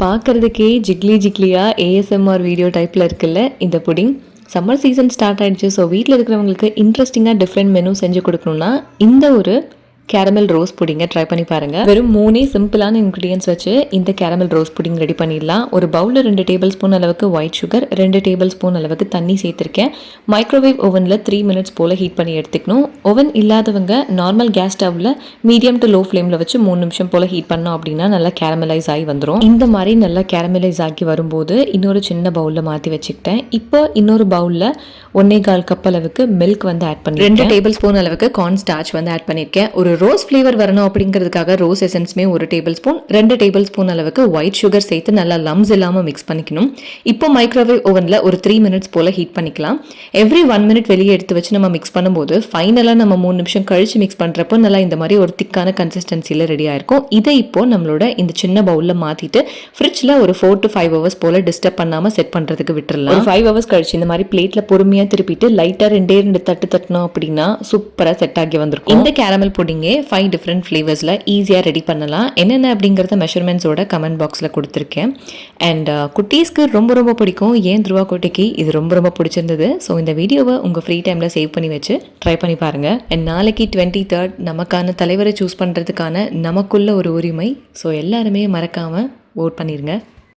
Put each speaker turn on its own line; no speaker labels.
பார்க்குறதுக்கே ஜிக்லி ஜிக்லியாக ASMR video டைப்பில் இருக்குல்ல இந்த புடிங். சம்மர் சீசன் ஸ்டார்ட் ஆகிடுச்சு. ஸோ வீட்டில் இருக்கிறவங்களுக்கு இன்ட்ரெஸ்டிங்காக டிஃப்ரெண்ட் மெனு செஞ்சு கொடுக்கணுன்னா இந்த ஒரு கேரமல் ரோஸ் புடிங்கை ட்ரை பண்ணி பாருங்கள். வெறும் 3 சிம்பிளான இன்க்ரீடியன்ஸ் வச்சு இந்த கேரமல் ரோஸ் புடிங் ரெடி பண்ணிடலாம். ஒரு பவுலில் 2 டேபிள் ஸ்பூன் அளவுக்கு ஒயிட் சுகர், 2 டேபிள் ஸ்பூன் அளவுக்கு தண்ணி சேர்த்துருக்கேன். மைக்ரோவேவ் ஓவனில் 3 மினிட்ஸ் போல் ஹீட் பண்ணி எடுத்துக்கணும். ஓவன் இல்லாதவங்க நார்மல் கேஸ் ஸ்டவ்வில் மீடியம் டு லோ ஃப்ளேமில் வச்சு 3 நிமிஷம் போல் ஹீட் பண்ணோம் அப்படின்னா நல்லா கேரமலைஸ் ஆகி வந்துடும். இந்த மாதிரி நல்லா கேரமலைஸ் ஆகி வரும்போது இன்னொரு சின்ன பவுலில் மாற்றி வச்சுக்கிட்டேன். இப்போ இன்னொரு பவுலில் 1.25 கப் அளவுக்கு மில்க் வந்து ஆட் பண்ணி 2 டேபிள் ஸ்பூன் அளவுக்கு கார்ன் ஸ்டார்ச் வந்து ஆட் பண்ணியிருக்கேன். ஒரு ரோஸ் ஃப்ளேவர் வரணும் அப்படிங்கிறதுக்காக ரோஸ் எசன்ஸ்மே 1 டேபிள் ஸ்பூன், 2 டேபிள் ஸ்பூன் அளவுக்கு ஒயிட் சுகர் சேர்த்து நல்லா லம்ஸ் இல்லாமல் மிக்ஸ் பண்ணிக்கணும். இப்போ மைக்ரோவேவ் ஓவனில் ஒரு 3 மினிட்ஸ் போல் ஹீட் பண்ணிக்கலாம். எவ்ரி 1 மினிட் வெளியே எடுத்து வச்சு நம்ம மிக்ஸ் பண்ணும்போது ஃபைனலாக நம்ம 3 நிமிஷம் கழிச்சு மிக்ஸ் பண்ணுறப்போ நல்லா இந்த மாதிரி ஒரு திக்கான கன்சிஸ்டன்சியில் ரெடி ஆயிருக்கும். இதை இப்போ நம்மளோட இந்த சின்ன பவுலில் மாற்றிட்டு ஃப்ரிட்ஜில் ஒரு 4 to 5 hours போல் டிஸ்டர்ப் பண்ணாமல் செட் பண்ணுறதுக்கு விட்டுறலாம். 5 hours கழிச்சு இந்த மாதிரி பிளேட்டில் பொறுமையாக திருப்பிட்டு லைட்டாக 2 தட்டு தட்டணும் அப்படின்னா சூப்பராக செட் ஆகி வந்திருக்கும். இந்த கேரமல் புடிங்கே 5 டிஃப்ரெண்ட் ஃப்ளேவர்ஸில் ஈஸியாக ரெடி பண்ணலாம். என்னென்ன அப்படிங்கிறத மெஷர்மெண்ட்ஸோட கமெண்ட் பாக்ஸில் கொடுத்துருக்கேன். அண்ட் குட்டீஸ்க்கு ரொம்ப ரொம்ப பிடிக்கும். ஏன் துருவா கோட்டைக்கு இது ரொம்ப ரொம்ப பிடிச்சிருந்தது. ஸோ இந்த வீடியோவை உங்கள் ஃப்ரீ டைமில் சேவ் பண்ணி வச்சு ட்ரை பண்ணி பாருங்கள். அண்ட் நாளைக்கு 23rd நமக்கான தலைவரை சூஸ் பண்ணுறதுக்கான நமக்குள்ள ஒரு உரிமை. ஸோ எல்லாருமே மறக்காமல் ஓட் பண்ணிடுங்க.